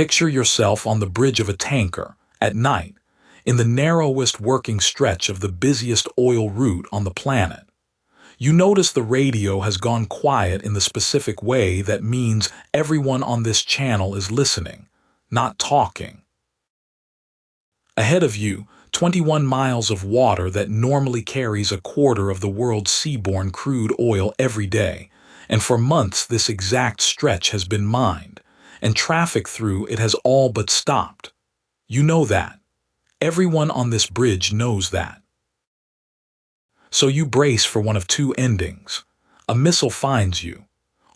Picture yourself on the bridge of a tanker, at night, in the narrowest working stretch of the busiest oil route on the planet. You notice the radio has gone quiet in the specific way that means everyone on this channel is listening, not talking. Ahead of you, 21 miles of water that normally carries a quarter of the world's seaborne crude oil every day, and for months this exact stretch has been mined, and traffic through it has all but stopped. You know that. Everyone on this bridge knows that. So you brace for one of two endings. A missile finds you,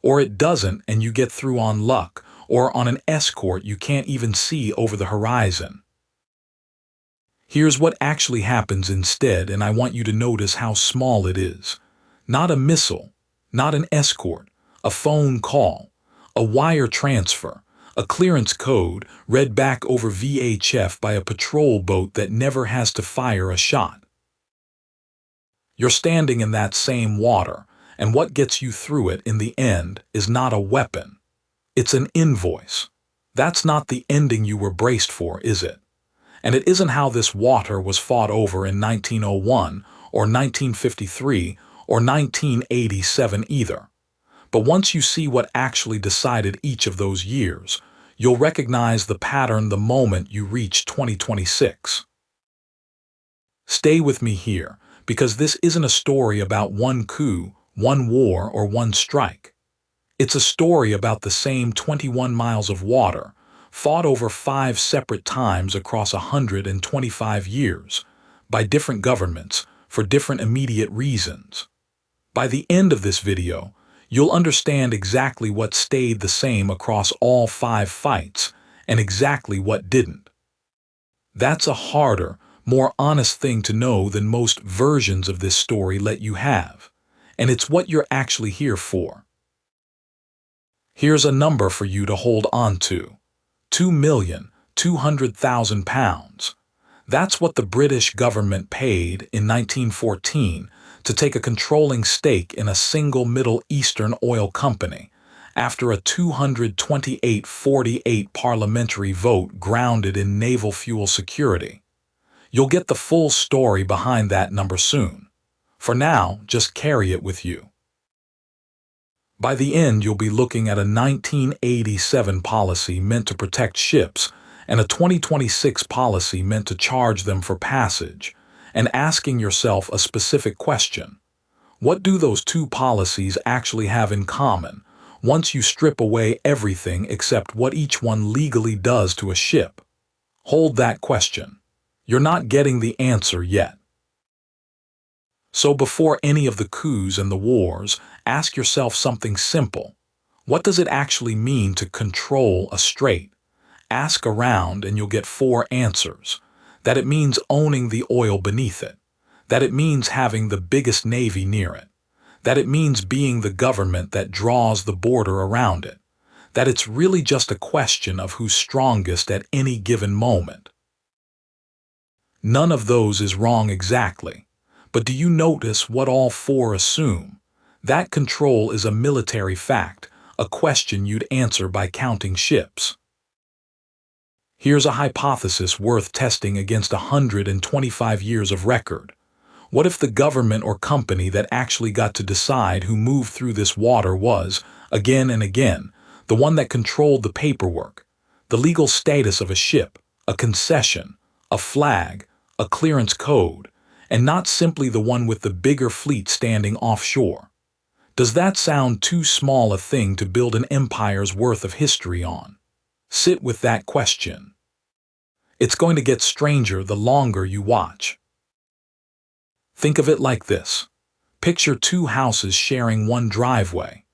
or it doesn't and you get through on luck, or on an escort you can't even see over the horizon. Here's what actually happens instead, and I want you to notice how small it is. Not a missile, not an escort, a phone call, a wire transfer, a clearance code read back over VHF by a patrol boat that never has to fire a shot. You're standing in that same water, and what gets you through it in the end is not a weapon. It's an invoice. That's not the ending you were braced for, is it? And it isn't how this water was fought over in 1901 or 1953 or 1987 either. But once you see what actually decided each of those years, you'll recognize the pattern the moment you reach 2026. Stay with me here, because this isn't a story about one coup, one war, or one strike. It's a story about the same 21 miles of water, fought over 5 separate times across 125 years, by different governments, for different immediate reasons. By the end of this video, you'll understand exactly what stayed the same across all 5 fights, and exactly what didn't. That's a harder, more honest thing to know than most versions of this story let you have, and it's what you're actually here for. Here's a number for you to hold on to. £2,200,000. That's what the British government paid in 1914 to take a controlling stake in a single Middle Eastern oil company after a 228-48 parliamentary vote grounded in naval fuel security. You'll get the full story behind that number soon. For now, just carry it with you. By the end, you'll be looking at a 1987 policy meant to protect ships and a 2026 policy meant to charge them for passage, and asking yourself a specific question. What do those two policies actually have in common once you strip away everything except what each one legally does to a ship? Hold that question. You're not getting the answer yet. So before any of the coups and the wars, ask yourself something simple. What does it actually mean to control a strait? Ask around and you'll get 4 answers. That it means owning the oil beneath it. That it means having the biggest navy near it. That it means being the government that draws the border around it. That it's really just a question of who's strongest at any given moment. None of those is wrong exactly. But do you notice what all 4 assume? That control is a military fact, a question you'd answer by counting ships. Here's a hypothesis worth testing against 125 years of record. What if the government or company that actually got to decide who moved through this water was, again and again, the one that controlled the paperwork, the legal status of a ship, a concession, a flag, a clearance code, and not simply the one with the bigger fleet standing offshore? Does that sound too small a thing to build an empire's worth of history on? Sit with that question. It's going to get stranger the longer you watch. Think of it like this. Picture 2 houses sharing one driveway.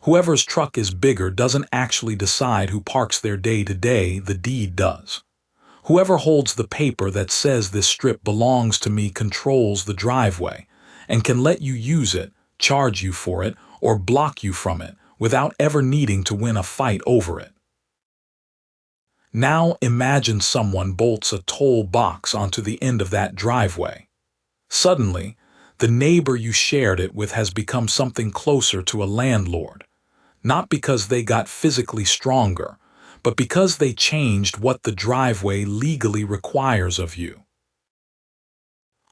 Whoever's truck is bigger doesn't actually decide who parks there day to day, the deed does. Whoever holds the paper that says this strip belongs to me controls the driveway, and can let you use it, charge you for it, or block you from it without ever needing to win a fight over it. Now imagine someone bolts a toll box onto the end of that driveway. Suddenly, the neighbor you shared it with has become something closer to a landlord, not because they got physically stronger, but because they changed what the driveway legally requires of you.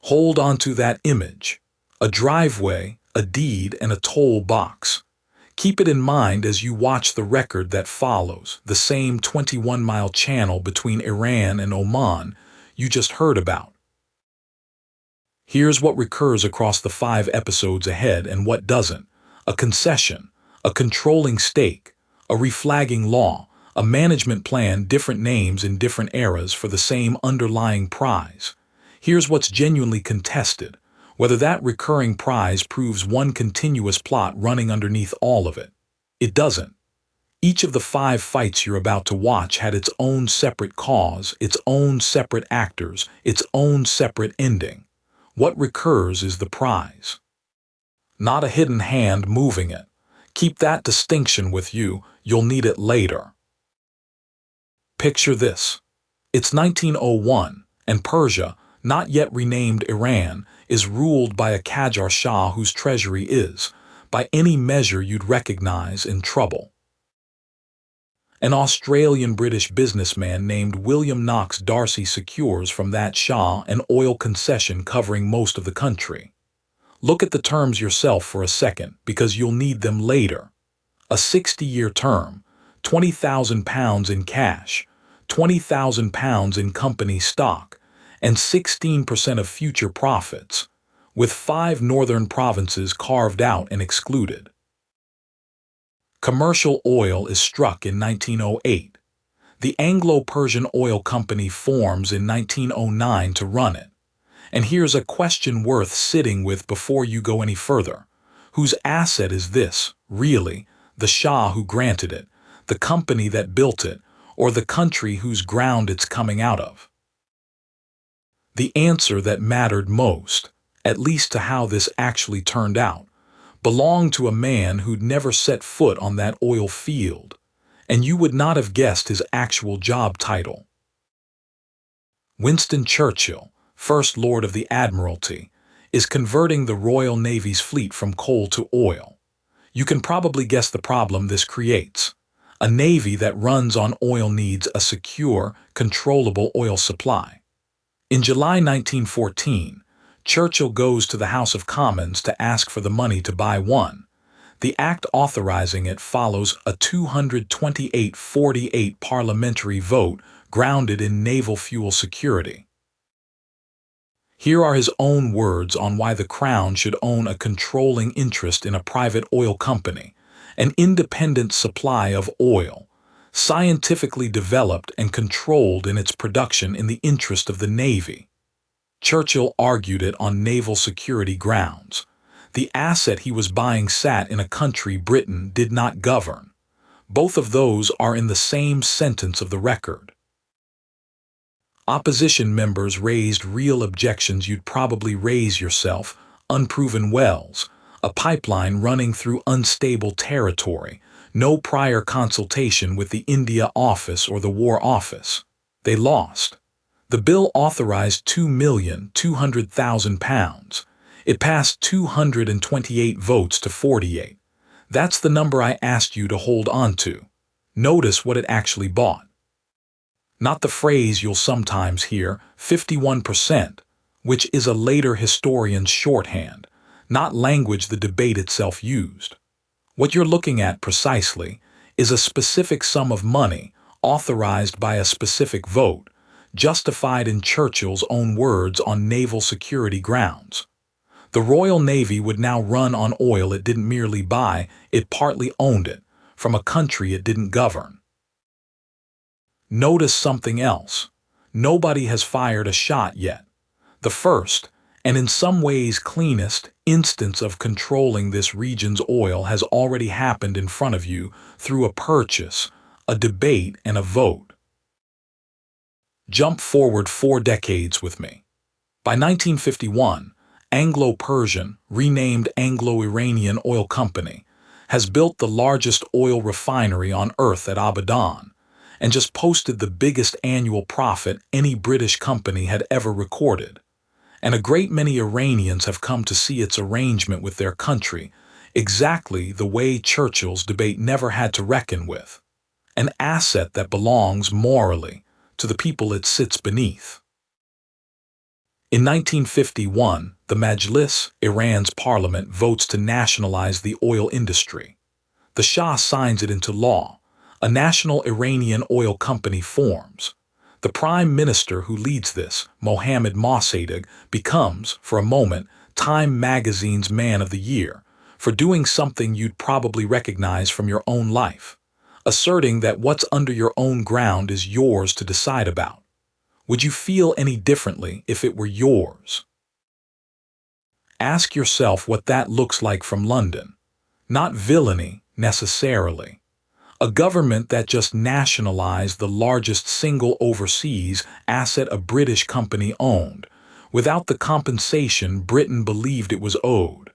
Hold on to that image: a driveway, a deed, and a toll box. Keep it in mind as you watch the record that follows, the same 21-mile channel between Iran and Oman you just heard about. Here's what recurs across the 5 episodes ahead and what doesn't: a concession, a controlling stake, a reflagging law, a management plan, different names in different eras for the same underlying prize. Here's what's genuinely contested: whether that recurring prize proves one continuous plot running underneath all of it. It doesn't. Each of the 5 fights you're about to watch had its own separate cause, its own separate actors, its own separate ending. What recurs is the prize, not a hidden hand moving it. Keep that distinction with you, you'll need it later. Picture this. It's 1901, and Persia, not yet renamed Iran, is ruled by a Qajar Shah whose treasury is, by any measure you'd recognize, in trouble. An Australian-British businessman named William Knox Darcy secures from that Shah an oil concession covering most of the country. Look at the terms yourself for a second, because you'll need them later. A 60-year term, £20,000 in cash, £20,000 in company stock, and 16% of future profits, with 5 northern provinces carved out and excluded. Commercial oil is struck in 1908. The Anglo-Persian Oil Company forms in 1909 to run it. And here's a question worth sitting with before you go any further. Whose asset is this, really? The Shah who granted it, the company that built it, or the country whose ground it's coming out of? The answer that mattered most, at least to how this actually turned out, belonged to a man who'd never set foot on that oil field, and you would not have guessed his actual job title. Winston Churchill, First Lord of the Admiralty, is converting the Royal Navy's fleet from coal to oil. You can probably guess the problem this creates. A navy that runs on oil needs a secure, controllable oil supply. In July 1914, Churchill goes to the House of Commons to ask for the money to buy one. The act authorizing it follows a 228-48 parliamentary vote grounded in naval fuel security. Here are his own words on why the Crown should own a controlling interest in a private oil company, an independent supply of oil, scientifically developed and controlled in its production in the interest of the Navy. Churchill argued it on naval security grounds. The asset he was buying sat in a country Britain did not govern. Both of those are in the same sentence of the record. Opposition members raised real objections you'd probably raise yourself: unproven wells, a pipeline running through unstable territory, no prior consultation with the India Office or the War Office. They lost. The bill authorized £2,200,000. It passed 228 votes to 48. That's the number I asked you to hold on to. Notice what it actually bought. Not the phrase you'll sometimes hear, 51%, which is a later historian's shorthand, not language the debate itself used. What you're looking at precisely is a specific sum of money authorized by a specific vote, justified in Churchill's own words on naval security grounds. The Royal Navy would now run on oil it didn't merely buy, it partly owned it, from a country it didn't govern. Notice something else. Nobody has fired a shot yet. The first, and in some ways cleanest, instance of controlling this region's oil has already happened in front of you through a purchase, a debate, and a vote. Jump forward 4 decades with me. By 1951, Anglo-Persian, renamed Anglo-Iranian Oil Company, has built the largest oil refinery on Earth at Abadan, and just posted the biggest annual profit any British company had ever recorded. And a great many Iranians have come to see its arrangement with their country exactly the way Churchill's debate never had to reckon with. an asset that belongs morally to the people it sits beneath. In 1951, the Majlis, Iran's parliament, votes to nationalize the oil industry. The Shah signs it into law. A national Iranian oil company forms. The prime minister who leads this, Mohammad Mossadegh, becomes, for a moment, Time magazine's Man of the Year for doing something you'd probably recognize from your own life, asserting that what's under your own ground is yours to decide about. Would you feel any differently if it were yours? Ask yourself what that looks like from London. Not villainy, necessarily. A government that just nationalized the largest single overseas asset a British company owned, without the compensation Britain believed it was owed.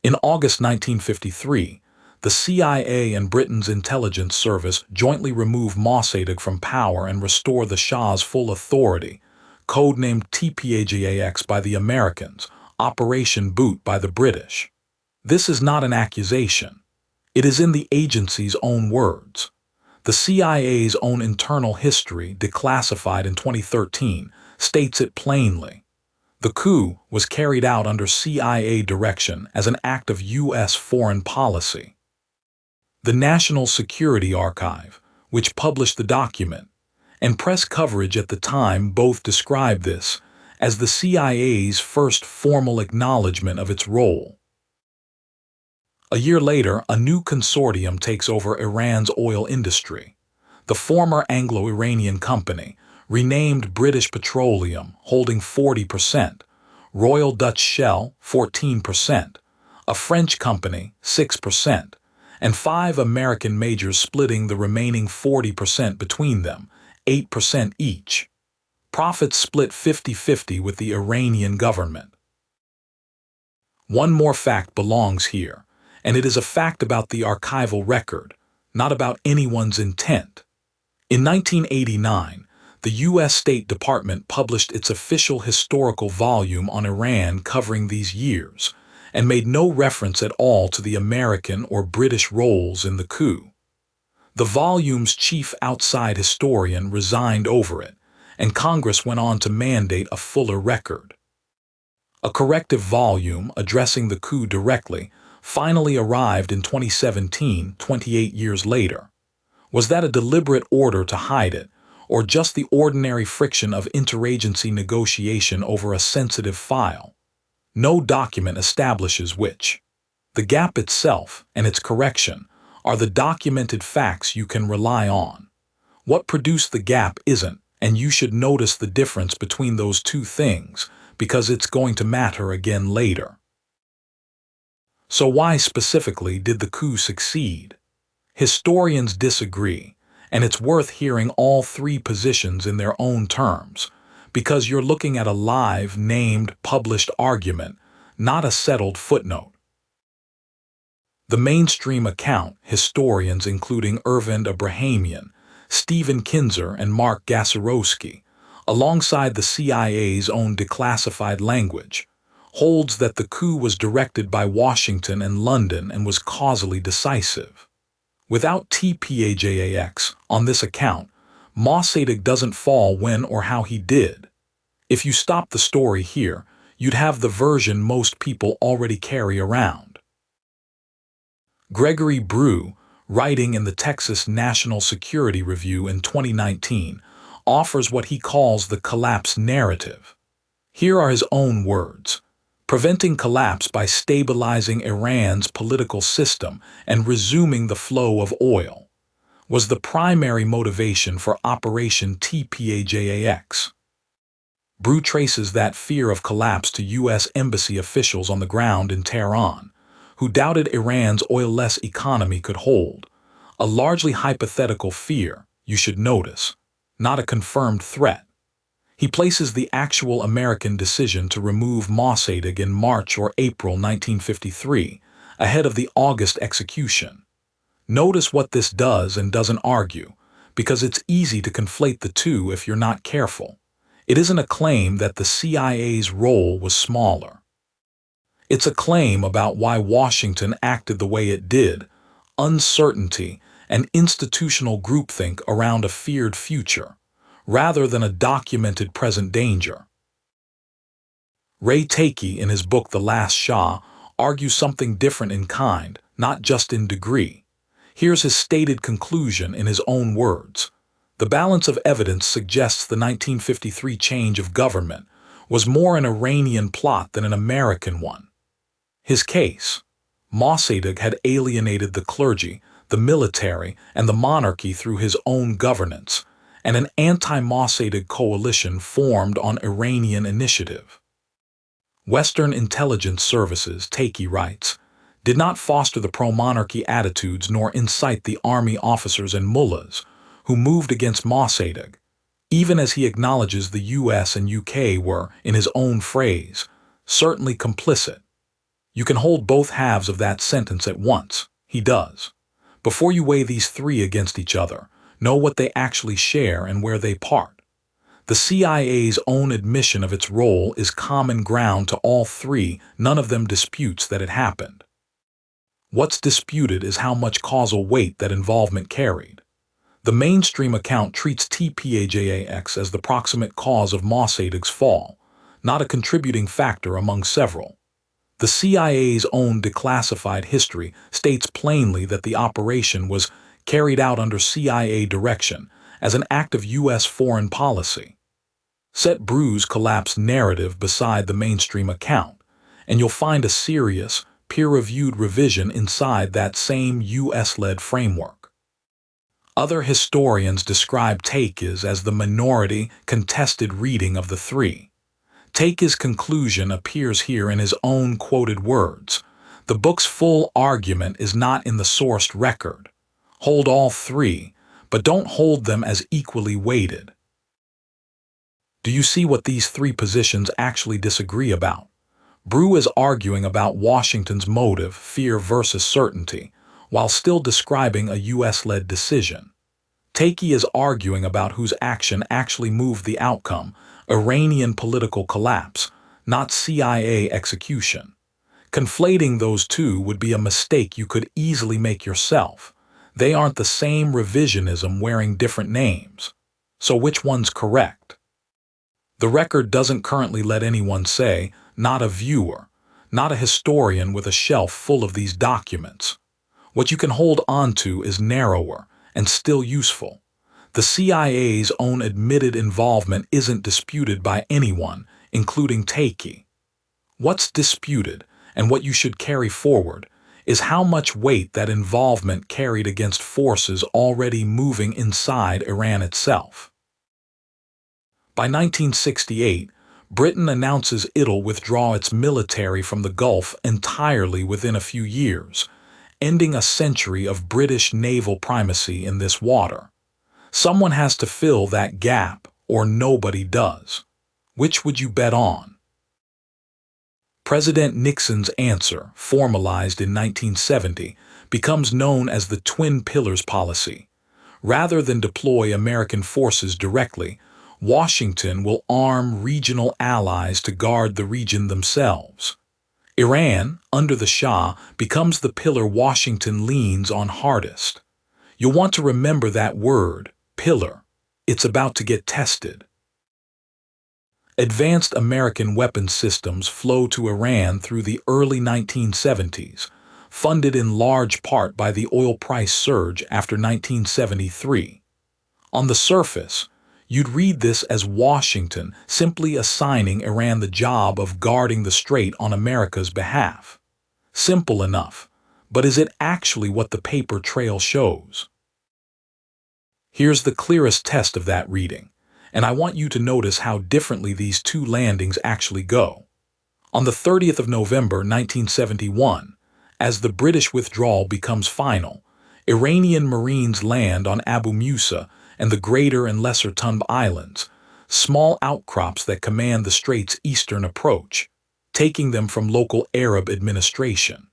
In August 1953, the CIA and Britain's intelligence service jointly remove Mossadegh from power and restore the Shah's full authority, codenamed TPAJAX by the Americans, Operation Boot by the British. This is not an accusation. It is in the agency's own words. The CIA's own internal history, declassified in 2013, states it plainly. The coup was carried out under CIA direction as an act of U.S. foreign policy. The National Security Archive, which published the document, and press coverage at the time both described this as the CIA's first formal acknowledgement of its role. A year later, a new consortium takes over Iran's oil industry. The former Anglo-Iranian company, renamed British Petroleum, holding 40%, Royal Dutch Shell, 14%, a French company, 6%, and 5 American majors splitting the remaining 40% between them, 8% each. Profits split 50-50 with the Iranian government. One more fact belongs here, and it is a fact about the archival record, not about anyone's intent. In 1989, the U.S. State Department published its official historical volume on Iran covering these years, and made no reference at all to the American or British roles in the coup. The volume's chief outside historian resigned over it, and Congress went on to mandate a fuller record. A corrective volume addressing the coup directly finally arrived in 2017, 28 years later. Was that a deliberate order to hide it, or just the ordinary friction of interagency negotiation over a sensitive file? No document establishes which. The gap itself and its correction are the documented facts you can rely on. What produced the gap isn't, and you should notice the difference between those two things because it's going to matter again later. So why specifically did the coup succeed? Historians disagree, and it's worth hearing all 3 positions in their own terms, because you're looking at a live, named, published argument, not a settled footnote. The mainstream account, historians including Ervind Abrahamian, Stephen Kinzer, and Mark Gasiorowski, alongside the CIA's own declassified language, holds that the coup was directed by Washington and London and was causally decisive. Without TPAJAX, on this account, Mossadegh doesn't fall when or how he did. If you stop the story here, you'd have the version most people already carry around. Gregory Brew, writing in the Texas National Security Review in 2019, offers what he calls the collapse narrative. Here are his own words. Preventing collapse by stabilizing Iran's political system and resuming the flow of oil was the primary motivation for Operation TPAJAX. Brew traces that fear of collapse to U.S. embassy officials on the ground in Tehran, who doubted Iran's oil-less economy could hold, a largely hypothetical fear, you should notice, not a confirmed threat. He places the actual American decision to remove Mossadegh in March or April 1953, ahead of the August execution. Notice what this does and doesn't argue, because it's easy to conflate the two if you're not careful. It isn't a claim that the CIA's role was smaller. It's a claim about why Washington acted the way it did, uncertainty, an institutional groupthink around a feared future, rather than a documented present danger. Ray Takey, in his book The Last Shah, argues something different in kind, not just in degree. Here's his stated conclusion in his own words. The balance of evidence suggests the 1953 change of government was more an Iranian plot than an American one. His case: Mossadegh had alienated the clergy, the military, and the monarchy through his own governance, and an anti-Mossadegh coalition formed on Iranian initiative. Western intelligence services, Takey writes, did not foster the pro-monarchy attitudes nor incite the army officers and mullahs who moved against Mossadegh, even as he acknowledges the US and UK were, in his own phrase, certainly complicit. You can hold both halves of that sentence at once. He does. Before you weigh these three against each other, know what they actually share and where they part. The CIA's own admission of its role is common ground to all three. None of them disputes that it happened. What's disputed is how much causal weight that involvement carried. The mainstream account treats TPAJAX as the proximate cause of Mossadegh's fall, not a contributing factor among several. The CIA's own declassified history states plainly that the operation was carried out under CIA direction as an act of US foreign policy. Set Brew's collapsed narrative beside the mainstream account, and you'll find a serious, peer-reviewed revision inside that same US-led framework. Other historians describe Takey's as the minority, contested reading of the three. Takey's conclusion appears here in his own quoted words. The book's full argument is not in the sourced record. Hold all three, but don't hold them as equally weighted. Do you see what these three positions actually disagree about? Brew is arguing about Washington's motive, fear versus certainty, while still describing a US-led decision. Takey is arguing about whose action actually moved the outcome, Iranian political collapse, not CIA execution. Conflating those two would be a mistake you could easily make yourself. They aren't the same revisionism wearing different names. So which one's correct? The record doesn't currently let anyone say, not a viewer, not a historian with a shelf full of these documents. What you can hold onto is narrower and still useful. The CIA's own admitted involvement isn't disputed by anyone, including Takey. What's disputed, and what you should carry forward, is how much weight that involvement carried against forces already moving inside Iran itself. By 1968, Britain announces it'll withdraw its military from the Gulf entirely within a few years, ending a century of British naval primacy in this water. Someone has to fill that gap, or nobody does. Which would you bet on? President Nixon's answer, formalized in 1970, becomes known as the Twin Pillars policy. Rather than deploy American forces directly, Washington will arm regional allies to guard the region themselves. Iran, under the Shah, becomes the pillar Washington leans on hardest. You'll want to remember that word, pillar. It's about to get tested. Advanced American weapons systems flow to Iran through the early 1970s, funded in large part by the oil price surge after 1973. On the surface, you'd read this as Washington simply assigning Iran the job of guarding the strait on America's behalf. Simple enough, but is it actually what the paper trail shows? Here's the clearest test of that reading, and I want you to notice how differently these two landings actually go. On the 30th of November 1971, as the British withdrawal becomes final, Iranian Marines land on Abu Musa and the Greater and Lesser Tunb Islands, small outcrops that command the strait's eastern approach, taking them from local Arab administration.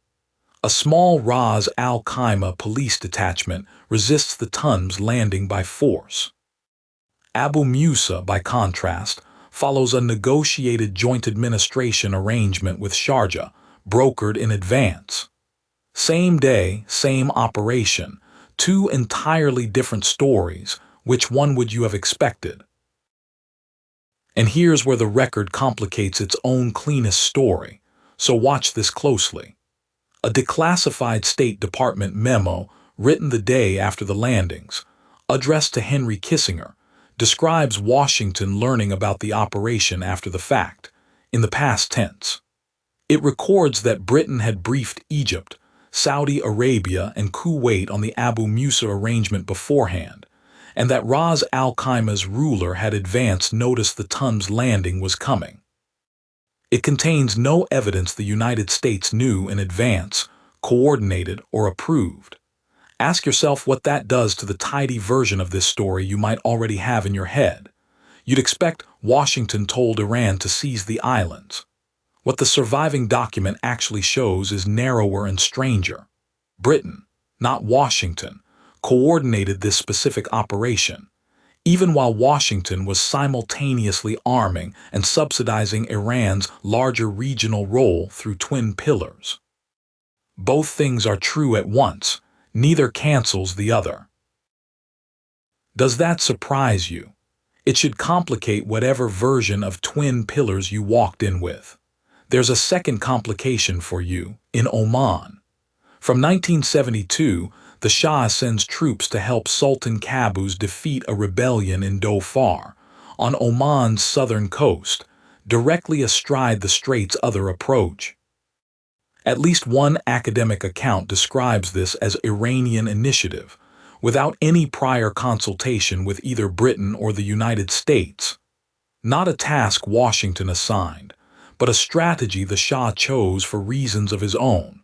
A small Ras Al Khaimah police detachment resists the Tunb's landing by force. Abu Musa, by contrast, follows a negotiated joint administration arrangement with Sharjah, brokered in advance. Same day, same operation, Two entirely different stories. Which one would you have expected? And here's where the record complicates its own cleanest story, so watch this closely. A declassified State Department memo, written the day after the landings, addressed to Henry Kissinger, describes Washington learning about the operation after the fact, in the past tense. It records that Britain had briefed Egypt, Saudi Arabia, and Kuwait on the Abu Musa arrangement beforehand, and that Ras Al Khaimah's ruler had advance noticed the Tun's landing was coming. It contains no evidence the United States knew in advance, coordinated, or approved. Ask yourself what that does to the tidy version of this story you might already have in your head. You'd expect Washington told Iran to seize the islands. What the surviving document actually shows is narrower and stranger. Britain, not Washington, coordinated this specific operation, even while Washington was simultaneously arming and subsidizing Iran's larger regional role through twin pillars. Both things are true at once, neither cancels the other. Does that surprise you? It should complicate whatever version of twin pillars you walked in with. There's a second complication for you, in Oman. From 1972, the Shah sends troops to help Sultan Qaboos defeat a rebellion in Dhofar, on Oman's southern coast, directly astride the strait's other approach. At least one academic account describes this as Iranian initiative, without any prior consultation with either Britain or the United States. Not a task Washington assigned, but a strategy the Shah chose for reasons of his own.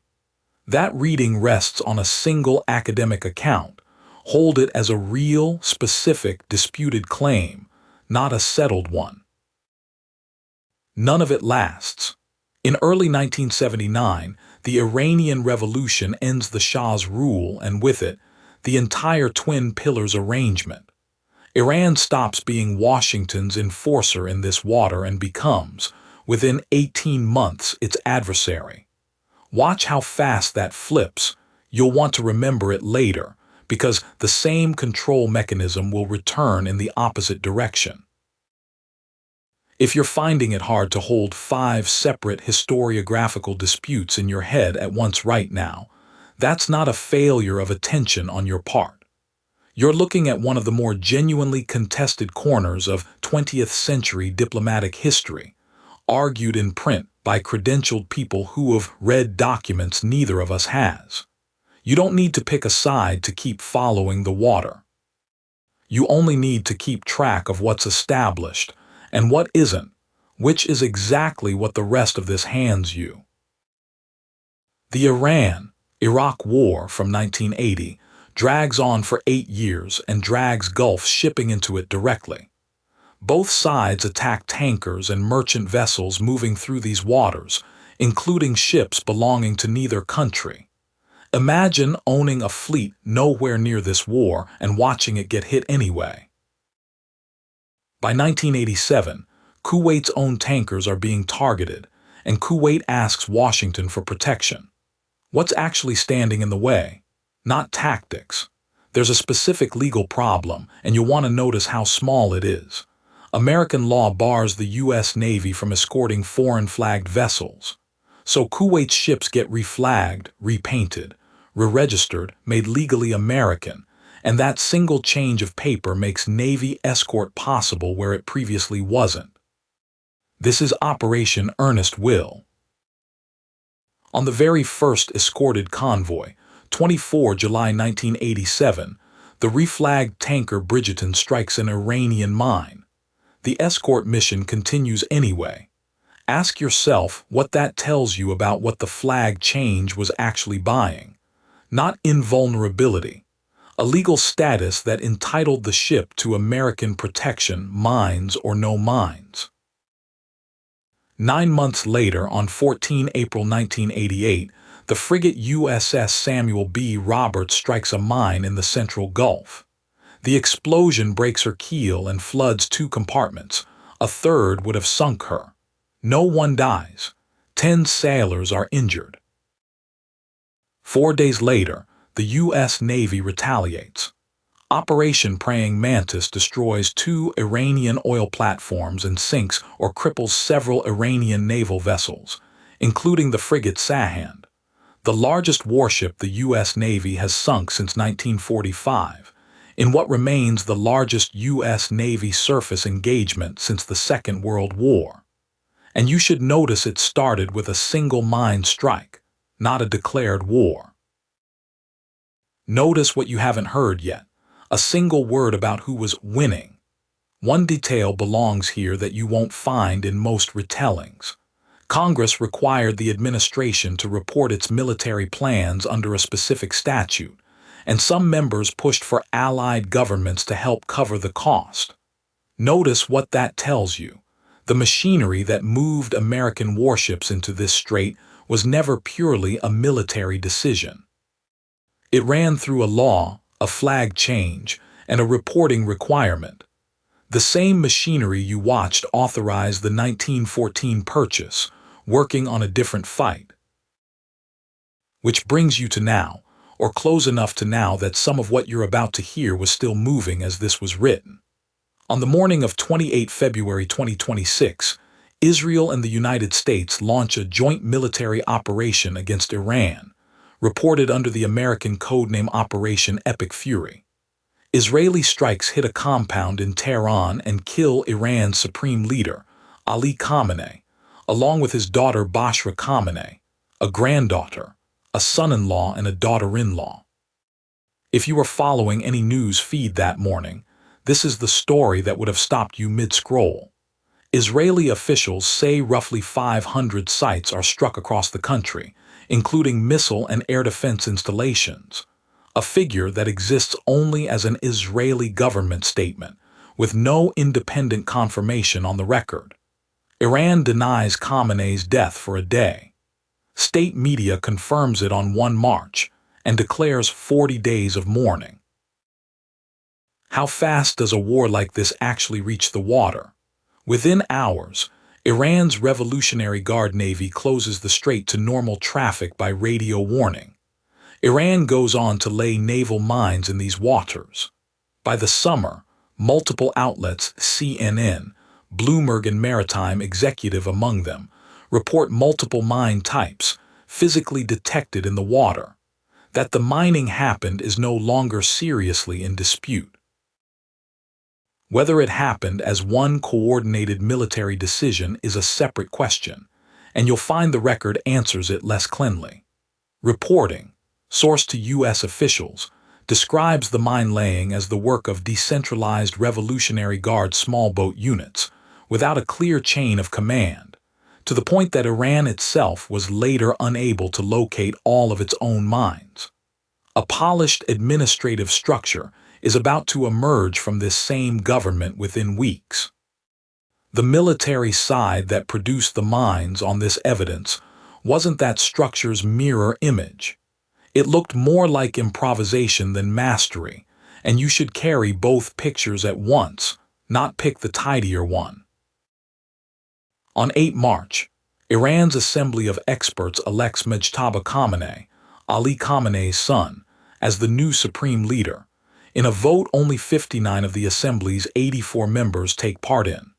That reading rests on a single academic account. Hold it as a real, specific, disputed claim, not a settled one. None of it lasts. In early 1979, the Iranian Revolution ends the Shah's rule and with it, the entire Twin Pillars arrangement. Iran stops being Washington's enforcer in this water and becomes, within 18 months, its adversary. Watch how fast that flips. You'll want to remember it later, because the same control mechanism will return in the opposite direction. If you're finding it hard to hold 5 separate historiographical disputes in your head at once right now, that's not a failure of attention on your part. You're looking at one of the more genuinely contested corners of 20th century diplomatic history, argued in print by credentialed people who have read documents neither of us has. You don't need to pick a side to keep following the water. You only need to keep track of what's established and what isn't, which is exactly what the rest of this hands you. The Iran-Iraq War from 1980 drags on for 8 years and drags Gulf shipping into it directly. Both sides attack tankers and merchant vessels moving through these waters, including ships belonging to neither country. Imagine owning a fleet nowhere near this war and watching it get hit anyway. By 1987, Kuwait's own tankers are being targeted, and Kuwait asks Washington for protection. What's actually standing in the way? Not tactics. There's a specific legal problem, and you'll want to notice how small it is. American law bars the U.S. Navy from escorting foreign-flagged vessels. So Kuwait's ships get reflagged, repainted, re-registered, made legally American, and that single change of paper makes Navy escort possible where it previously wasn't. This is Operation Earnest Will. On the very first escorted convoy, 24 July 1987, the reflagged tanker Bridgerton strikes an Iranian mine. The escort mission continues anyway. Ask yourself what that tells you about what the flag change was actually buying. Not invulnerability, a legal status that entitled the ship to American protection, mines or no mines. 9 months later, on 14 April 1988, the frigate USS Samuel B. Roberts strikes a mine in the Central Gulf. The explosion breaks her keel and floods 2 compartments. A third would have sunk her. No one dies. 10 sailors are injured. 4 days later, the U.S. Navy retaliates. Operation Praying Mantis destroys 2 Iranian oil platforms and sinks or cripples several Iranian naval vessels, including the frigate Sahand, the largest warship the U.S. Navy has sunk since 1945, in what remains the largest U.S. Navy surface engagement since the Second World War. And you should notice it started with a single mine strike, not a declared war. Notice what you haven't heard yet. A single word about who was winning. One detail belongs here that you won't find in most retellings. Congress required the administration to report its military plans under a specific statute, and some members pushed for allied governments to help cover the cost. Notice what that tells you. The machinery that moved American warships into this strait was never purely a military decision. It ran through a law, a flag change, and a reporting requirement. The same machinery you watched authorize the 1914 purchase, working on a different fight. Which brings you to now, or close enough to now that some of what you're about to hear was still moving as this was written. On the morning of 28 February 2026, Israel and the United States launch a joint military operation against Iran, reported under the American codename Operation Epic Fury. Israeli strikes hit a compound in Tehran and kill Iran's supreme leader, Ali Khamenei, along with his daughter Bashra Khamenei, a granddaughter, a son-in-law, and a daughter-in-law. If you were following any news feed that morning, this is the story that would have stopped you mid-scroll. Israeli officials say roughly 500 sites are struck across the country, including missile and air defense installations, a figure that exists only as an Israeli government statement, with no independent confirmation on the record. Iran denies Khamenei's death for a day. State media confirms it on 1 March and declares 40 days of mourning. How fast does a war like this actually reach the water? Within hours, Iran's Revolutionary Guard Navy closes the strait to normal traffic by radio warning. Iran goes on to lay naval mines in these waters. By the summer, multiple outlets, CNN, Bloomberg and Maritime Executive among them, report multiple mine types physically detected in the water. That the mining happened is no longer seriously in dispute. Whether it happened as one coordinated military decision is a separate question, and you'll find the record answers it less cleanly. Reporting, sourced to U.S. officials, describes the mine laying as the work of decentralized Revolutionary Guard small boat units, without a clear chain of command, to the point that Iran itself was later unable to locate all of its own mines. A polished administrative structure is about to emerge from this same government within weeks. The military side that produced the mines on this evidence wasn't that structure's mirror image. It looked more like improvisation than mastery, and you should carry both pictures at once, not pick the tidier one. On 8 March, Iran's Assembly of Experts elects Mojtaba Khamenei, Ali Khamenei's son, as the new supreme leader. In a vote only 59 of the Assembly's 84 members take part in.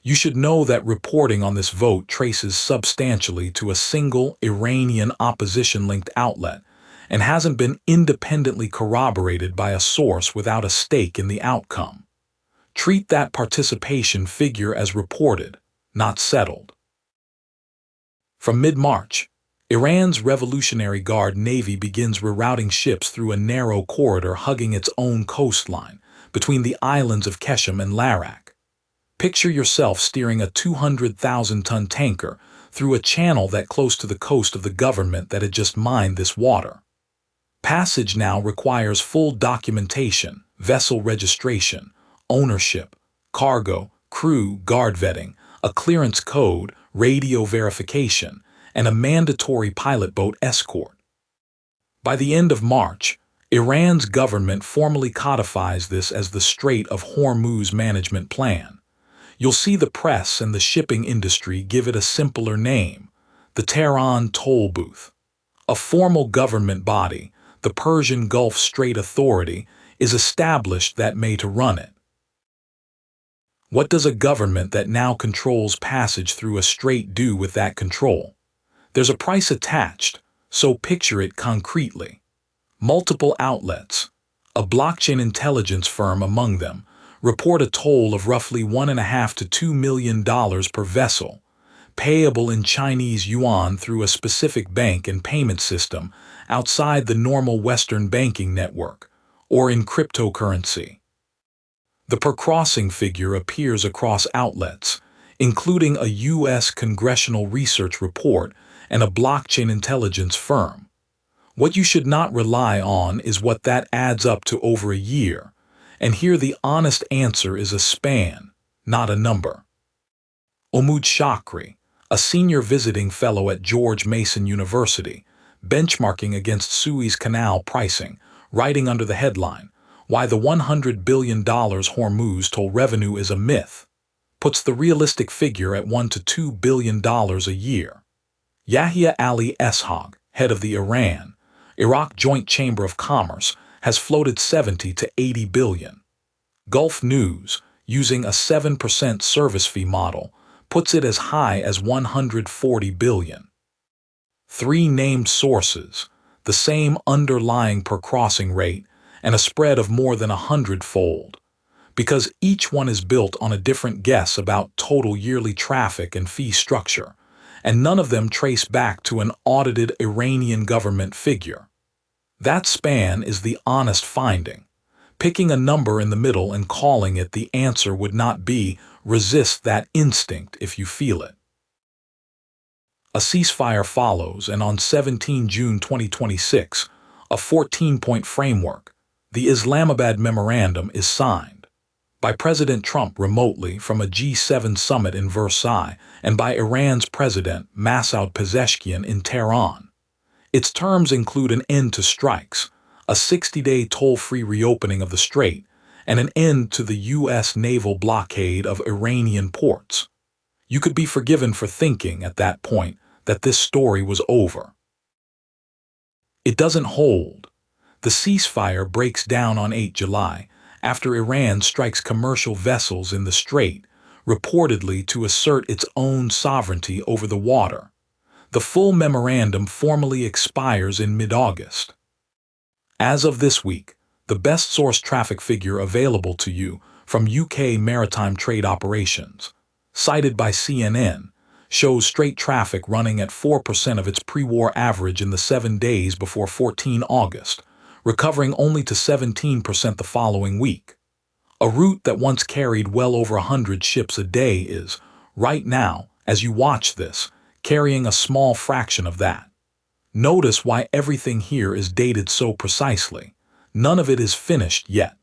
You should know that reporting on this vote traces substantially to a single Iranian opposition-linked outlet and hasn't been independently corroborated by a source without a stake in the outcome. Treat that participation figure as reported, not settled. From mid-March, Iran's Revolutionary Guard Navy begins rerouting ships through a narrow corridor hugging its own coastline between the islands of Keshem and Larak. Picture yourself steering a 200,000-ton tanker through a channel that close to the coast of the government that had just mined this water. Passage now requires full documentation, vessel registration, ownership, cargo, crew, guard vetting, a clearance code, radio verification, and a mandatory pilot boat escort. By the end of March, Iran's government formally codifies this as the Strait of Hormuz Management Plan. You'll see the press and the shipping industry give it a simpler name, the Tehran Tollbooth. A formal government body, the Persian Gulf Strait Authority, is established that May to run it. What does a government that now controls passage through a strait do with that control? There's a price attached, so picture it concretely. Multiple outlets, a blockchain intelligence firm among them, report a toll of roughly $1.5 to $2 million per vessel, payable in Chinese yuan through a specific bank and payment system outside the normal Western banking network, or in cryptocurrency. The per-crossing figure appears across outlets, including a U.S. Congressional Research Report and a blockchain intelligence firm. What you should not rely on is what that adds up to over a year, and here the honest answer is a span, not a number. Omid Shakri, a senior visiting fellow at George Mason University, benchmarking against Suez Canal pricing, writing under the headline, "Why the $100 billion Hormuz toll revenue is a myth," puts the realistic figure at $1 to $2 billion a year. Yahya Ali Eshag, head of the Iran-Iraq Joint Chamber of Commerce, has floated 70 to 80 billion. Gulf News, using a 7% service fee model, puts it as high as 140 billion. Three named sources, the same underlying per-crossing rate, and a spread of more than 100-fold, because each one is built on a different guess about total yearly traffic and fee structure, and none of them trace back to an audited Iranian government figure. That span is the honest finding. Picking a number in the middle and calling it the answer would not be. Resist that instinct if you feel it. A ceasefire follows, and on 17 June 2026, a 14-point framework, the Islamabad Memorandum, is signed by President Trump remotely from a G7 summit in Versailles and by Iran's President Masoud Pezeshkian in Tehran. Its terms include an end to strikes, a 60-day toll-free reopening of the strait, and an end to the U.S. naval blockade of Iranian ports. You could be forgiven for thinking at that point that this story was over. It doesn't hold. The ceasefire breaks down on 8 July after Iran strikes commercial vessels in the strait, reportedly to assert its own sovereignty over the water. The full memorandum formally expires in mid-August. As of this week, the best source traffic figure available to you from UK Maritime Trade Operations, cited by CNN, shows strait traffic running at 4% of its pre-war average in the 7 days before 14 August, recovering only to 17% the following week. A route that once carried well over 100 ships a day is, right now, as you watch this, carrying a small fraction of that. Notice why everything here is dated so precisely. None of it is finished yet.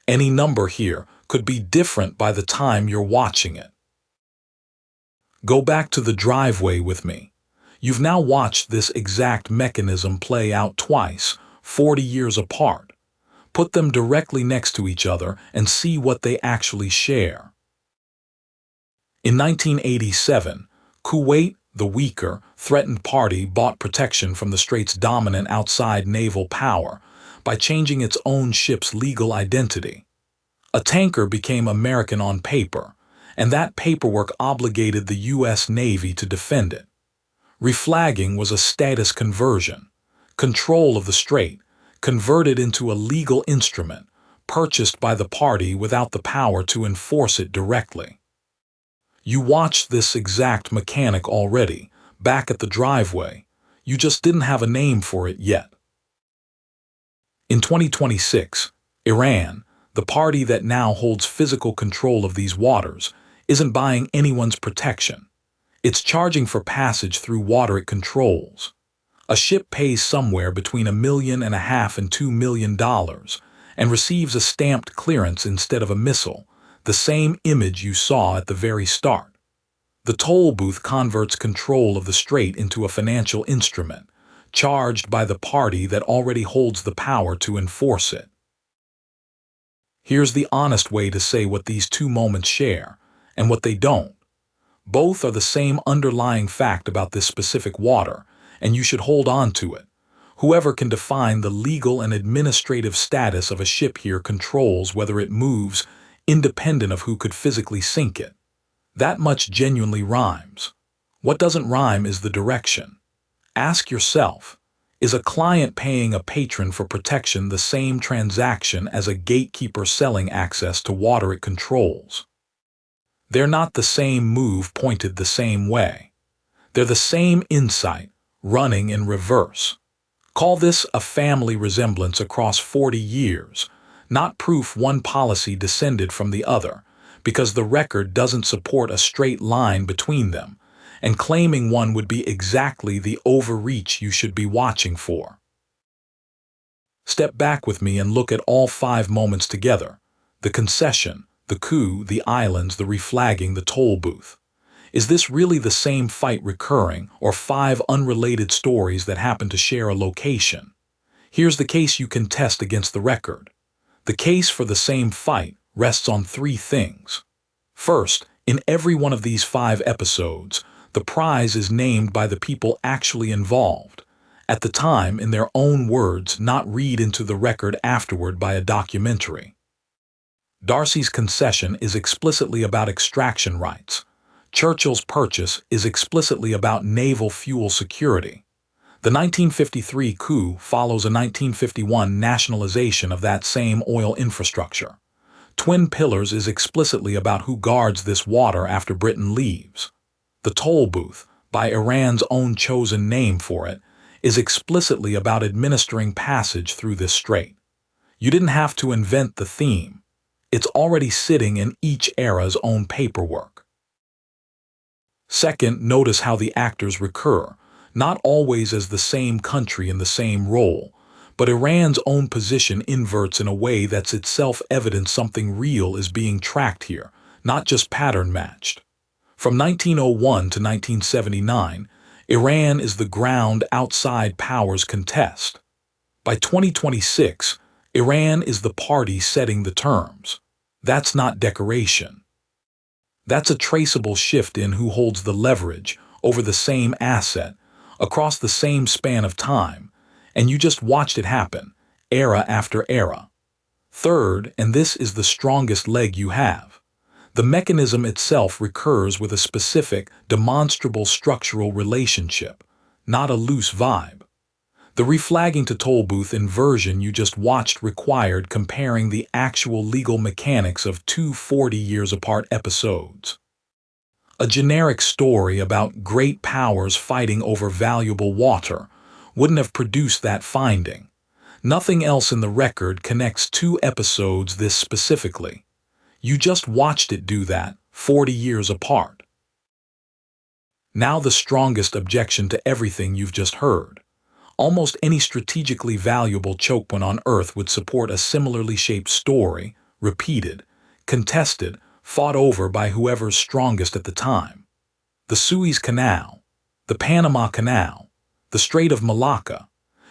Any number here could be different by the time you're watching it. Go back to the driveway with me. You've now watched this exact mechanism play out twice, 40 years apart. Put them directly next to each other and see what they actually share. In 1987, Kuwait, the weaker, threatened party, bought protection from the strait's dominant outside naval power by changing its own ship's legal identity. A tanker became American on paper, and that paperwork obligated the U.S. Navy to defend it. Reflagging was a status conversion. Control of the strait, converted into a legal instrument, purchased by the party without the power to enforce it directly. You watched this exact mechanic already, back at the driveway. You just didn't have a name for it yet. In 2026, Iran, the party that now holds physical control of these waters, isn't buying anyone's protection. It's charging for passage through water it controls. A ship pays somewhere between $1.5 million and $2 million and receives a stamped clearance instead of a missile, the same image you saw at the very start. The toll booth converts control of the strait into a financial instrument, charged by the party that already holds the power to enforce it. Here's the honest way to say what these two moments share, and what they don't. Both are the same underlying fact about this specific water, and you should hold on to it. Whoever can define the legal and administrative status of a ship here controls whether it moves, independent of who could physically sink it. That much genuinely rhymes. What doesn't rhyme is the direction. Ask yourself, is a client paying a patron for protection the same transaction as a gatekeeper selling access to water it controls? They're not the same move pointed the same way. They're the same insight, running in reverse. Call this a family resemblance across 40 years, not proof one policy descended from the other, because the record doesn't support a straight line between them, and claiming one would be exactly the overreach you should be watching for. Step back with me and look at all 5 moments together: the concession, the coup, the islands, the reflagging, the toll booth. Is this really the same fight recurring, or 5 unrelated stories that happen to share a location? Here's the case you can test against the record. The case for the same fight rests on 3 things. First, in every one of these 5 episodes, the prize is named by the people actually involved, at the time in their own words, not read into the record afterward by a documentary. Darcy's concession is explicitly about extraction rights. Churchill's purchase is explicitly about naval fuel security. The 1953 coup follows a 1951 nationalization of that same oil infrastructure. Twin Pillars is explicitly about who guards this water after Britain leaves. The toll booth, by Iran's own chosen name for it, is explicitly about administering passage through this strait. You didn't have to invent the theme. It's already sitting in each era's own paperwork. Second, notice how the actors recur, not always as the same country in the same role, but Iran's own position inverts in a way that's itself evidence something real is being tracked here, not just pattern matched. From 1901 to 1979, Iran is the ground outside powers contest. By 2026, Iran is the party setting the terms. That's not decoration. That's a traceable shift in who holds the leverage over the same asset across the same span of time, and you just watched it happen, era after era. Third, and this is the strongest leg you have, the mechanism itself recurs with a specific, demonstrable structural relationship, not a loose vibe. The reflagging to toll booth inversion you just watched required comparing the actual legal mechanics of 2 40 years apart episodes. A generic story about great powers fighting over valuable water wouldn't have produced that finding. Nothing else in the record connects 2 episodes this specifically. You just watched it do that, 40 years apart. Now the strongest objection to everything you've just heard. Almost any strategically valuable choke point on Earth would support a similarly shaped story, repeated, contested, fought over by whoever's strongest at the time. The Suez Canal, the Panama Canal, the Strait of Malacca.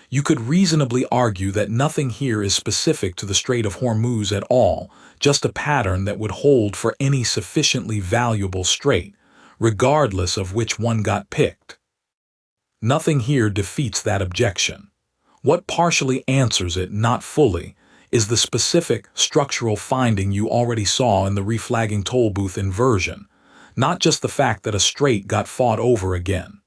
You could reasonably argue that nothing here is specific to the Strait of Hormuz at all, just a pattern that would hold for any sufficiently valuable strait, regardless of which one got picked. Nothing here defeats that objection. What partially answers it, not fully, is the specific structural finding you already saw in the reflagging toll booth inversion, not just the fact that a strait got fought over again,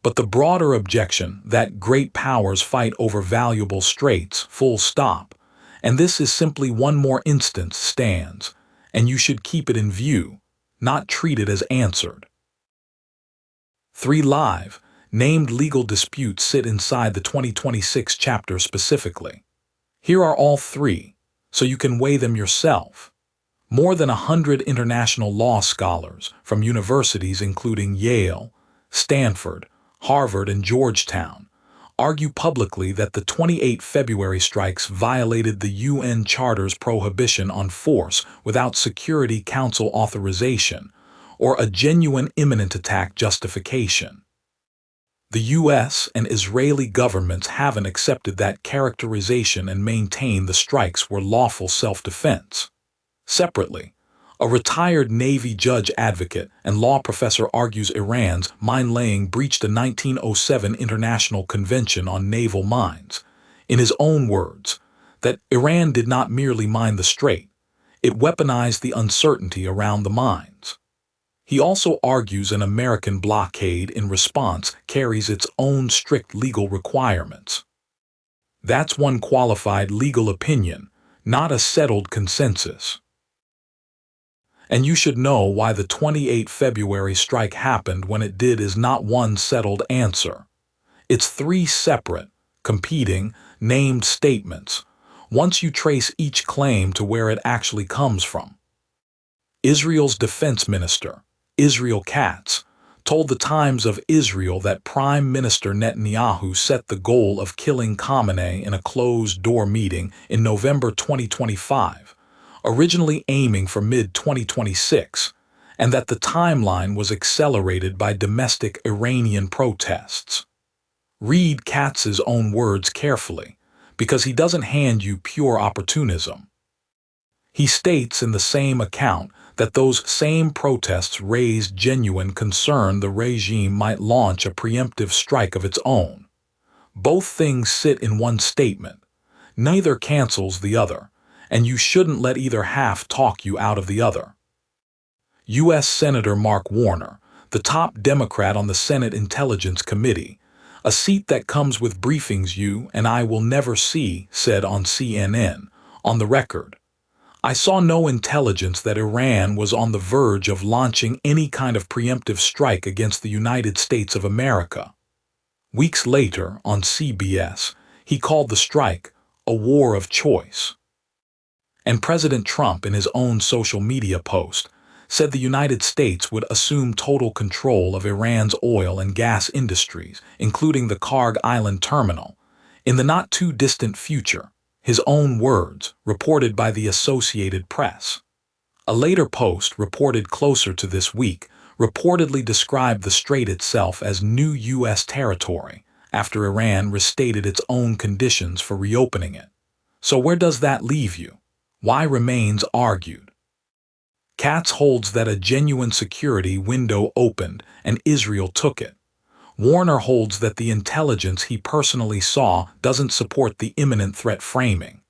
but the broader objection that great powers fight over valuable straits, full stop, and this is simply one more instance stands, and you should keep it in view, not treat it as answered. 3 live, named legal disputes sit inside the 2026 chapter specifically. Here are all 3, so you can weigh them yourself. More than 100 international law scholars from universities including Yale, Stanford, Harvard, and Georgetown argue publicly that the 28 February strikes violated the UN Charter's prohibition on force without Security Council authorization or a genuine imminent attack justification. The US and Israeli governments haven't accepted that characterization and maintain the strikes were lawful self-defense. Separately, A retired Navy judge advocate and law professor argues Iran's mine-laying breached a 1907 International Convention on Naval Mines. In his own words, that Iran did not merely mine the strait, it weaponized the uncertainty around the mines. He also argues an American blockade in response carries its own strict legal requirements. That's one qualified legal opinion, not a settled consensus. And you should know why the 28 February strike happened when it did is not one settled answer. It's three separate, competing, named statements, once you trace each claim to where it actually comes from. Israel's defense minister, Israel Katz, told the Times of Israel that Prime Minister Netanyahu set the goal of killing Khamenei in a closed-door meeting in November 2025, originally aiming for mid-2026, and that the timeline was accelerated by domestic Iranian protests. Read Katz's own words carefully, because he doesn't hand you pure opportunism. He states in the same account that those same protests raised genuine concern the regime might launch a preemptive strike of its own. Both things sit in one statement. Neither cancels the other, and you shouldn't let either half talk you out of the other. U.S. Senator Mark Warner, the top Democrat on the Senate Intelligence Committee, a seat that comes with briefings you and I will never see, said on CNN, on the record, "I saw no intelligence that Iran was on the verge of launching any kind of preemptive strike against the United States of America." Weeks later, on CBS, he called the strike a war of choice. And President Trump, in his own social media post, said the United States would assume total control of Iran's oil and gas industries, including the Karg Island terminal, in the not-too-distant future. His own words, reported by the Associated Press. A later post, reported closer to this week, reportedly described the strait itself as new U.S. territory, after Iran restated its own conditions for reopening it. So where does that leave you? Why remains argued. Katz holds that a genuine security window opened and Israel took it. Warner holds that the intelligence he personally saw doesn't support the imminent threat framing.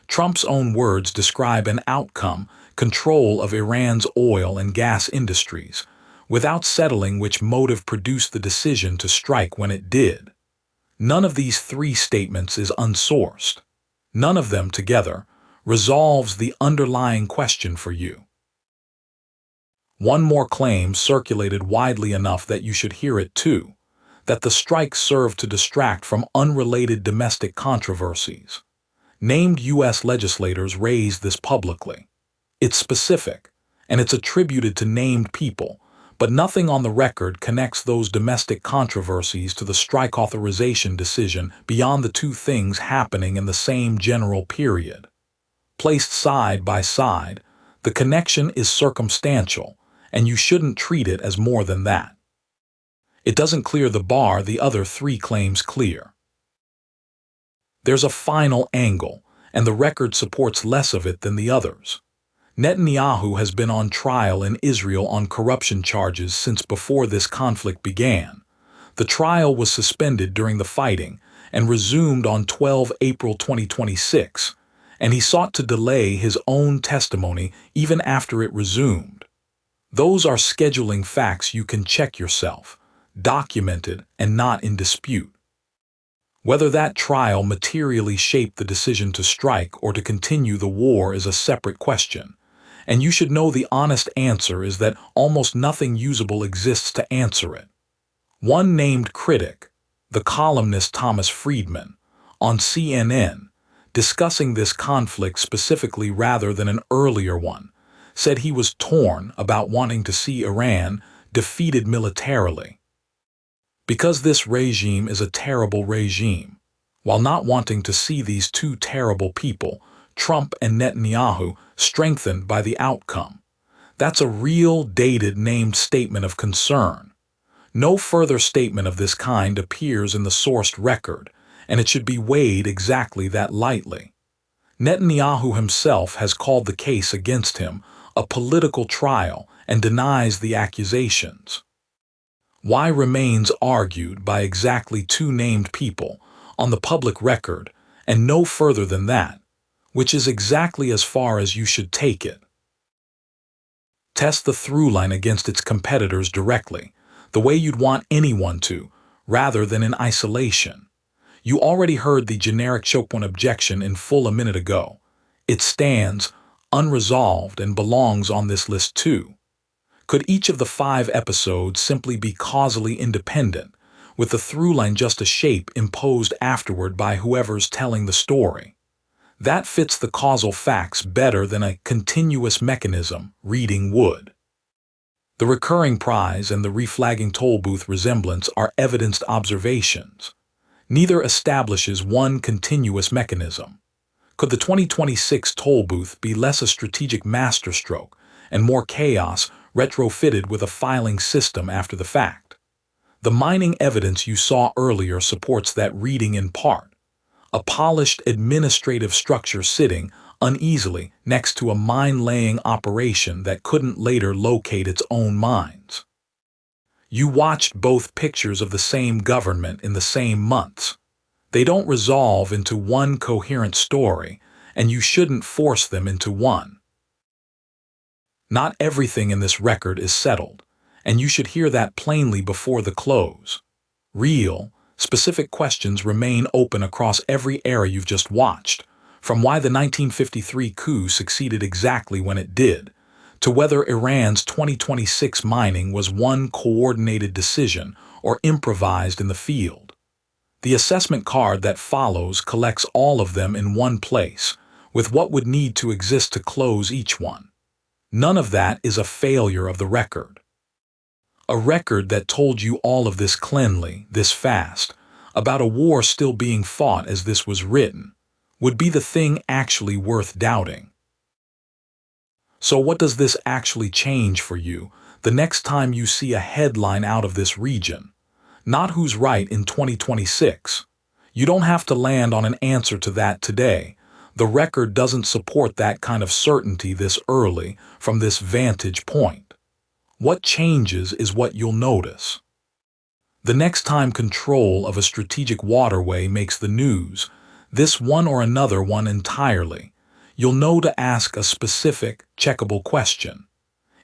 Trump's own words describe an outcome, control of Iran's oil and gas industries, without settling which motive produced the decision to strike when it did. None of these three statements is unsourced. None of them together resolves the underlying question for you. One more claim circulated widely enough that you should hear it too, that the strike served to distract from unrelated domestic controversies. Named U.S. legislators raised this publicly. It's specific, and it's attributed to named people, but nothing on the record connects those domestic controversies to the strike authorization decision beyond the two things happening in the same general period. Placed side by side, the connection is circumstantial, and you shouldn't treat it as more than that. It doesn't clear the bar the other three claims clear. There's a final angle, and the record supports less of it than the others. Netanyahu has been on trial in Israel on corruption charges since before this conflict began. The trial was suspended during the fighting and resumed on 12 April 2026, and he sought to delay his own testimony even after it resumed. Those are scheduling facts you can check yourself, documented and not in dispute. Whether that trial materially shaped the decision to strike or to continue the war is a separate question, and you should know the honest answer is that almost nothing usable exists to answer it. One named critic, the columnist Thomas Friedman, on CNN, discussing this conflict specifically rather than an earlier one, said he was torn about wanting to see Iran defeated militarily. Because this regime is a terrible regime, while not wanting to see these two terrible people, Trump and Netanyahu, strengthened by the outcome. That's a real, dated, named statement of concern. No further statement of this kind appears in the sourced record, and it should be weighed exactly that lightly. Netanyahu himself has called the case against him a political trial, and denies the accusations. Why remains argued by exactly two named people on the public record and no further than that, which is exactly as far as you should take it. Test the through line against its competitors directly, the way you'd want anyone to, rather than in isolation. You already heard the generic choke point objection in full a minute ago. It stands unresolved and belongs on this list too. Could each of the 5 episodes simply be causally independent, with the through line just a shape imposed afterward by whoever's telling the story? That fits the causal facts better than a continuous mechanism reading would. The recurring prize and the reflagging toll booth resemblance are evidenced observations. Neither establishes one continuous mechanism. Could the 2026 toll booth be less a strategic masterstroke and more chaos retrofitted with a filing system after the fact? The mining evidence you saw earlier supports that reading in part. A polished administrative structure sitting uneasily next to a mine-laying operation that couldn't later locate its own mines. You watched both pictures of the same government in the same months. They don't resolve into one coherent story, and you shouldn't force them into one. Not everything in this record is settled, and you should hear that plainly before the close. Real, specific questions remain open across every era you've just watched, from why the 1953 coup succeeded exactly when it did, to whether Iran's 2026 mining was one coordinated decision or improvised in the field. The assessment card that follows collects all of them in one place, with what would need to exist to close each one. None of that is a failure of the record. A record that told you all of this cleanly, this fast, about a war still being fought as this was written, would be the thing actually worth doubting. So what does this actually change for you the next time you see a headline out of this region? Not who's right in 2026. You don't have to land on an answer to that today. The record doesn't support that kind of certainty this early from this vantage point. What changes is what you'll notice. The next time control of a strategic waterway makes the news, this one or another one entirely, you'll know to ask a specific, checkable question.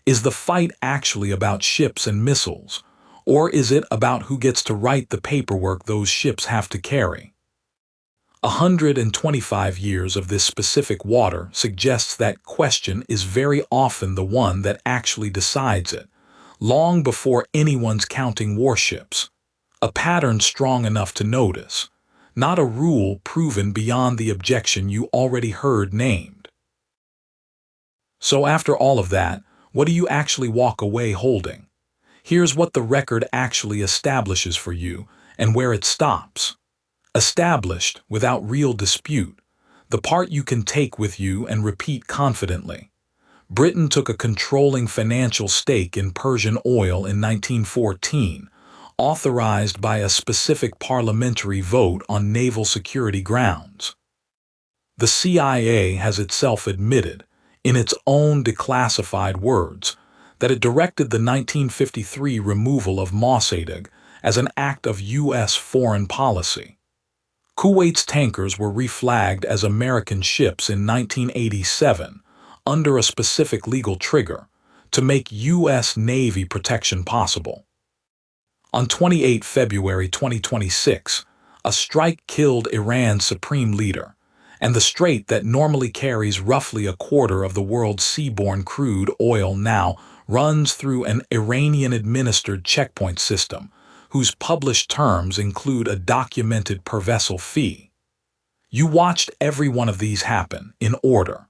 Is the fight actually about ships and missiles, or is it about who gets to write the paperwork those ships have to carry? 125 years of this specific water suggests that question is very often the one that actually decides it, long before anyone's counting warships. A pattern strong enough to notice, not a rule proven beyond the objection you already heard named. So after all of that, what do you actually walk away holding? Here's what the record actually establishes for you and where it stops. Established without real dispute, the part you can take with you and repeat confidently. Britain took a controlling financial stake in Persian oil in 1914, authorized by a specific parliamentary vote on naval security grounds. The CIA has itself admitted, in its own declassified words, that it directed the 1953 removal of Mossadegh as an act of U.S. foreign policy. Kuwait's tankers were reflagged as American ships in 1987 under a specific legal trigger to make U.S. Navy protection possible. On 28 February 2026, a strike killed Iran's supreme leader, and the strait that normally carries roughly a quarter of the world's seaborne crude oil now runs through an Iranian-administered checkpoint system whose published terms include a documented per-vessel fee. You watched every one of these happen in order.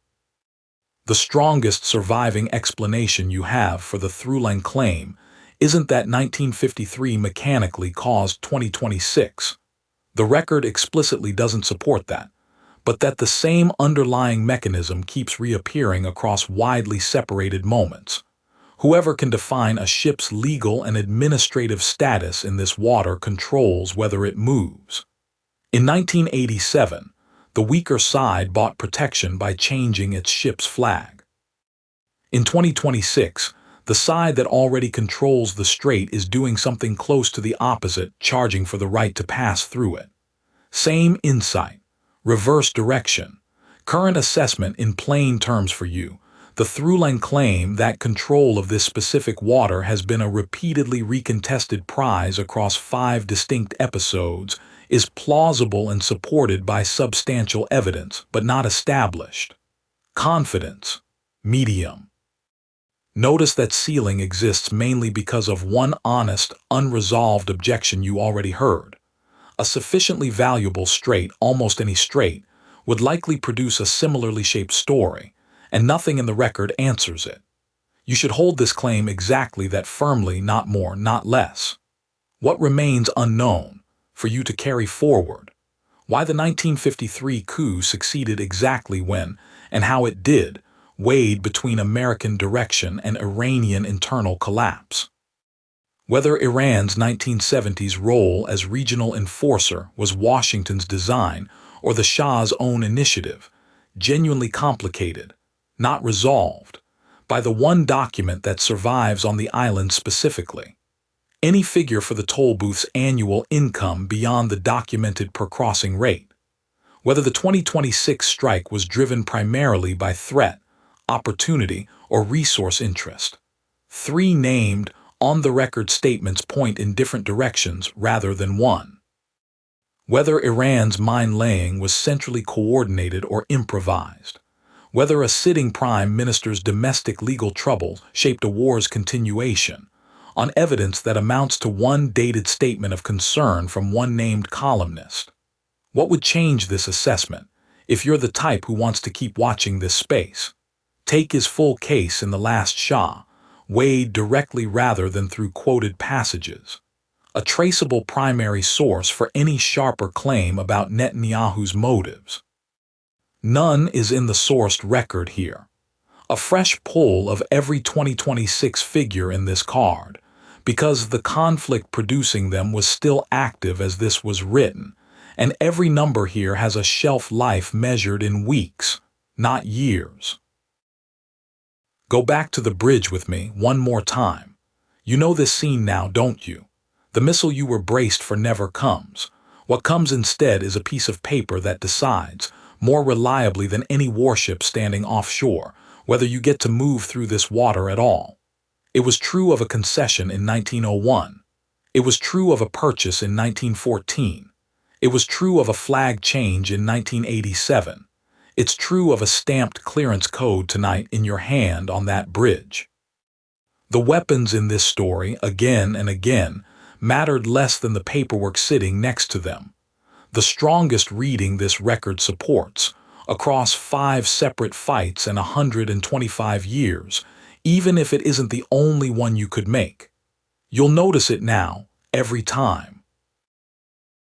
The strongest surviving explanation you have for the through-line claim isn't that 1953 mechanically caused 2026. The record explicitly doesn't support that, but that the same underlying mechanism keeps reappearing across widely separated moments. Whoever can define a ship's legal and administrative status in this water controls whether it moves. In 1987, the weaker side bought protection by changing its ship's flag. In 2026, the side that already controls the strait is doing something close to the opposite, charging for the right to pass through it. Same insight, reverse direction. Current assessment in plain terms for you. The through-line claim that control of this specific water has been a repeatedly recontested prize across 5 distinct episodes is plausible and supported by substantial evidence, but not established. Confidence, medium. Notice that ceiling exists mainly because of one honest, unresolved objection you already heard. A sufficiently valuable strait, almost any strait, would likely produce a similarly shaped story, and nothing in the record answers it. You should hold this claim exactly that firmly, not more, not less. What remains unknown for you to carry forward? Why the 1953 coup succeeded exactly when, and how it did, weighed between American direction and Iranian internal collapse. Whether Iran's 1970s role as regional enforcer was Washington's design or the Shah's own initiative, genuinely complicated, not resolved, by the one document that survives on the island specifically. Any figure for the Tollbooths' annual income beyond the documented per-crossing rate. Whether the 2026 strike was driven primarily by threat, opportunity, or resource interest. 3 named, on-the-record statements point in different directions rather than one. Whether Iran's mine-laying was centrally coordinated or improvised. Whether a sitting prime minister's domestic legal trouble shaped a war's continuation, on evidence that amounts to one dated statement of concern from one named columnist. What would change this assessment if you're the type who wants to keep watching this space? Take his full case in The Last Shah, weighed directly rather than through quoted passages. A traceable primary source for any sharper claim about Netanyahu's motives. None is in the sourced record here. A fresh pull of every 2026 figure in this card, because the conflict producing them was still active as this was written, and every number here has a shelf life measured in weeks, not years. Go back to the bridge with me one more time. You know this scene now, don't you? The missile you were braced for never comes. What comes instead is a piece of paper that decides, more reliably than any warship standing offshore, whether you get to move through this water at all. It was true of a concession in 1901. It was true of a purchase in 1914. It was true of a flag change in 1987. It's true of a stamped clearance code tonight in your hand on that bridge. The weapons in this story, again and again, mattered less than the paperwork sitting next to them. The strongest reading this record supports, across 5 separate fights and 125 years, even if it isn't the only one you could make. You'll notice it now, every time.